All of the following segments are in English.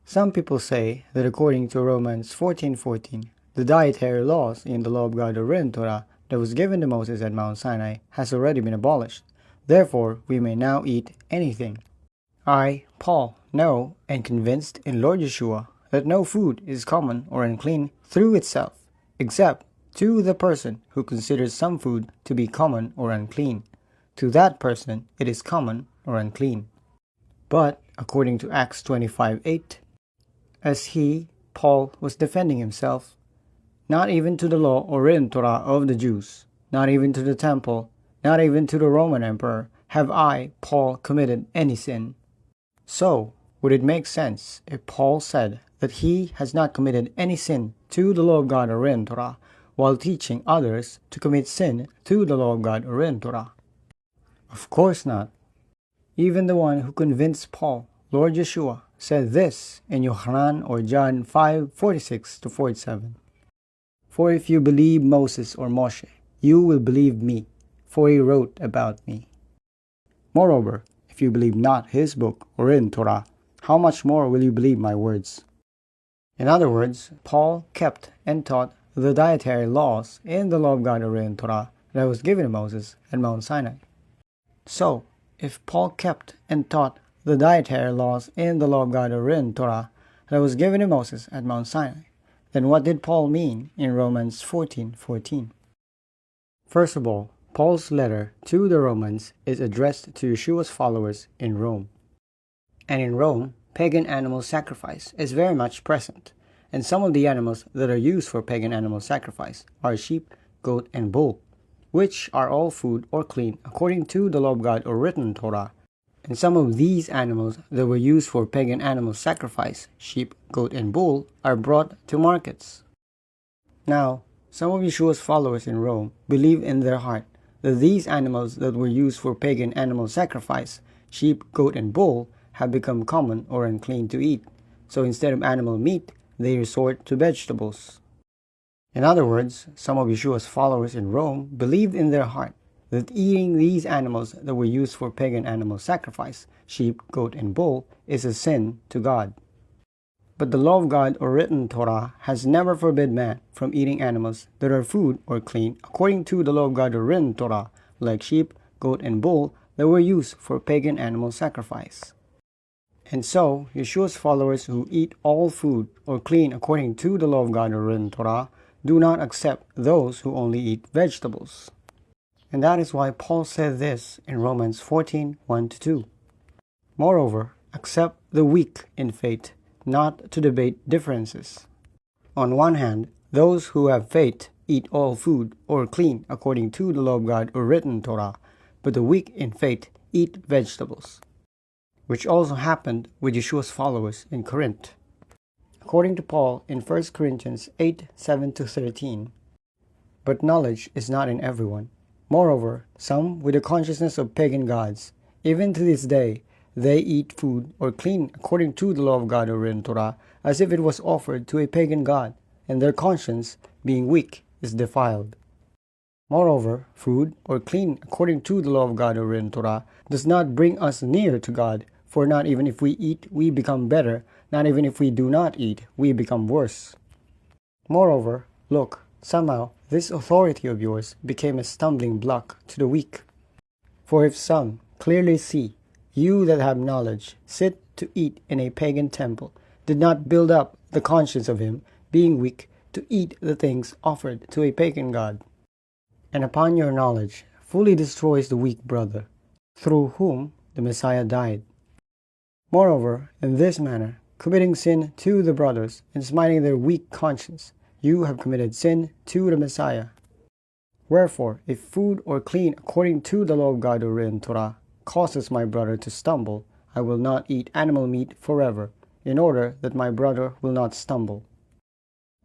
Some people say that according to Romans 14:14, the dietary laws in the law of God or written Torah that was given to Moses at Mount Sinai has already been abolished. Therefore, we may now eat anything. I, Paul, know and convinced in Lord Yeshua that no food is common or unclean through itself, except to the person who considers some food to be common or unclean. To that person it is common or unclean. But, according to Acts 25:8, as he, Paul, was defending himself, not even to the law or written Torah of the Jews, not even to the temple, not even to the Roman emperor, have I, Paul, committed any sin. So, would it make sense if Paul said that he has not committed any sin to the law of God or written Torah, while teaching others to commit sin to the law of God or written Torah? Of course not. Even the one who convinced Paul, Lord Yeshua, said this in Yohanan or John 5:46-47. For if you believe Moses or Moshe, you will believe me, for he wrote about me. Moreover, if you believe not his book or in Torah, how much more will you believe my words? In other words, Paul kept and taught the dietary laws in the law of God or in Torah that was given to Moses at Mount Sinai. So, if Paul kept and taught the dietary laws in the law of God or in Torah that was given to Moses at Mount Sinai, then what did Paul mean in Romans 14:14? First of all, Paul's letter to the Romans is addressed to Yeshua's followers in Rome. And in Rome, pagan animal sacrifice is very much present, and some of the animals that are used for pagan animal sacrifice are sheep, goat, and bull, which are all food or clean according to the law of God or written Torah. And some of these animals that were used for pagan animal sacrifice, sheep, goat, and bull, are brought to markets. Now, some of Yeshua's followers in Rome believe in their heart that these animals that were used for pagan animal sacrifice, sheep, goat, and bull, have become common or unclean to eat. So instead of animal meat, they resort to vegetables. In other words, some of Yeshua's followers in Rome believed in their heart that eating these animals that were used for pagan animal sacrifice, sheep, goat, and bull, is a sin to God. But the law of God or written Torah has never forbid man from eating animals that are food or clean according to the law of God or written Torah, like sheep, goat, and bull that were used for pagan animal sacrifice. And so, Yeshua's followers who eat all food or clean according to the law of God or written Torah do not accept those who only eat vegetables. And that is why Paul said this in Romans 14:1-2. Moreover, accept the weak in faith, not to debate differences. On one hand, those who have faith eat all food or clean according to the law of God or written Torah, but the weak in faith eat vegetables, which also happened with Yeshua's followers in Corinth. According to Paul in 1 Corinthians 8:7-13, but knowledge is not in everyone. Moreover, some with the consciousness of pagan gods, even to this day, they eat food or clean according to the law of God or written Torah, as if it was offered to a pagan god, and their conscience, being weak, is defiled. Moreover, food or clean according to the law of God or written Torah does not bring us near to God, for not even if we eat, we become better, not even if we do not eat, we become worse. Moreover, look, somehow this authority of yours became a stumbling block to the weak. For if some clearly see, you that have knowledge sit to eat in a pagan temple, did not build up the conscience of him, being weak, to eat the things offered to a pagan god. And upon your knowledge fully destroys the weak brother, through whom the Messiah died. Moreover, in this manner, committing sin to the brothers and smiting their weak conscience, you have committed sin to the Messiah. Wherefore, if food or clean according to the law of God or written Torah causes my brother to stumble, I will not eat animal meat forever, in order that my brother will not stumble.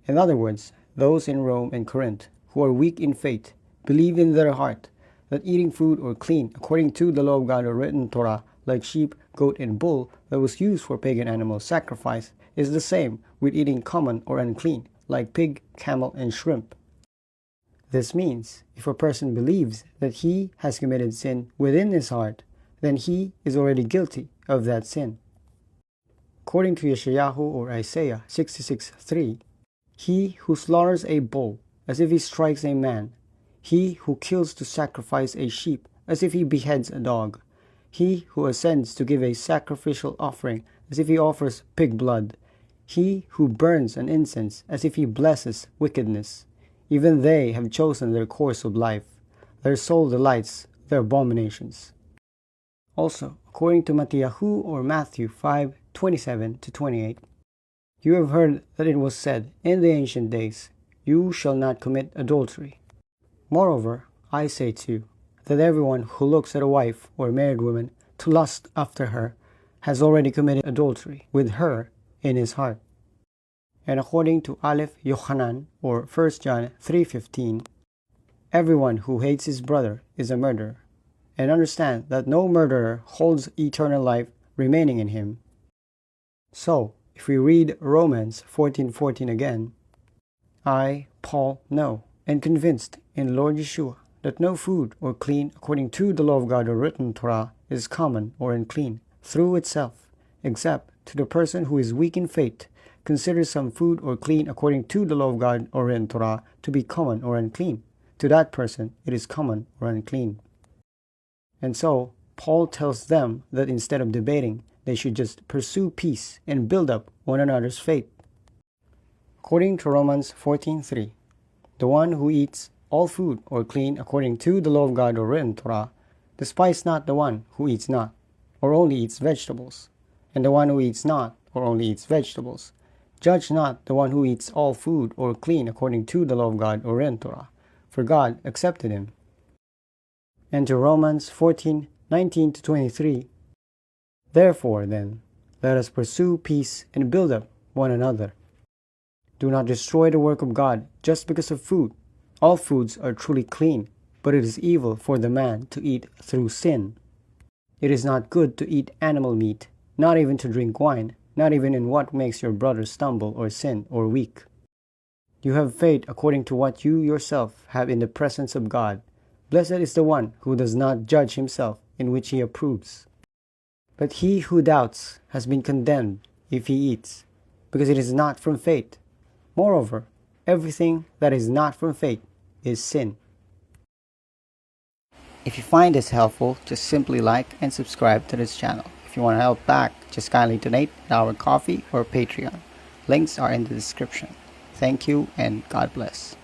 In other words, those in Rome and Corinth who are weak in faith believe in their heart that eating food or clean according to the law of God or written Torah, like sheep, goat, and bull that was used for pagan animal sacrifice, is the same with eating common or unclean, like pig, camel, and shrimp. This means, if a person believes that he has committed sin within his heart, then he is already guilty of that sin. According to YHWH or Isaiah 66:3, he who slaughters a bull as if he strikes a man, he who kills to sacrifice a sheep as if he beheads a dog, he who ascends to give a sacrificial offering as if he offers pig blood, he who burns an incense as if he blesses wickedness, even they have chosen their course of life. Their soul delights their abominations. Also, according to Matthew 5:27-28, you have heard that it was said in the ancient days, you shall not commit adultery. Moreover, I say to you, that everyone who looks at a wife or married woman to lust after her has already committed adultery with her in his heart. And according to Aleph Yochanan or 1 John 3:15, everyone who hates his brother is a murderer, and understand that no murderer holds eternal life remaining in him. So, if we read Romans 14:14 again, I, Paul, know and convinced in Lord Yeshua that no food or clean according to the law of God or written Torah is common or unclean through itself, except to the person who is weak in faith, considers some food or clean according to the law of God or written Torah to be common or unclean. To that person it is common or unclean. And so, Paul tells them that instead of debating, they should just pursue peace and build up one another's faith. According to Romans 14:3, the one who eats all food or clean according to the law of God or written Torah, despise not the one who eats not, or only eats vegetables, and the one who eats not, or only eats vegetables. Judge not the one who eats all food or clean according to the law of God or written Torah, for God accepted him. And to Romans 14:19-23, therefore then, let us pursue peace and build up one another. Do not destroy the work of God just because of food. All foods are truly clean, but it is evil for the man to eat through sin. It is not good to eat animal meat, not even to drink wine, not even in what makes your brother stumble or sin or weak. You have faith according to what you yourself have in the presence of God. Blessed is the one who does not judge himself, in which he approves. But he who doubts has been condemned if he eats, because it is not from faith. Moreover, everything that is not from faith is sin. If you find this helpful, just simply like and subscribe to this channel. If you want to help back, just kindly donate at our Ko-fi or Patreon. Links are in the description. Thank you and God bless.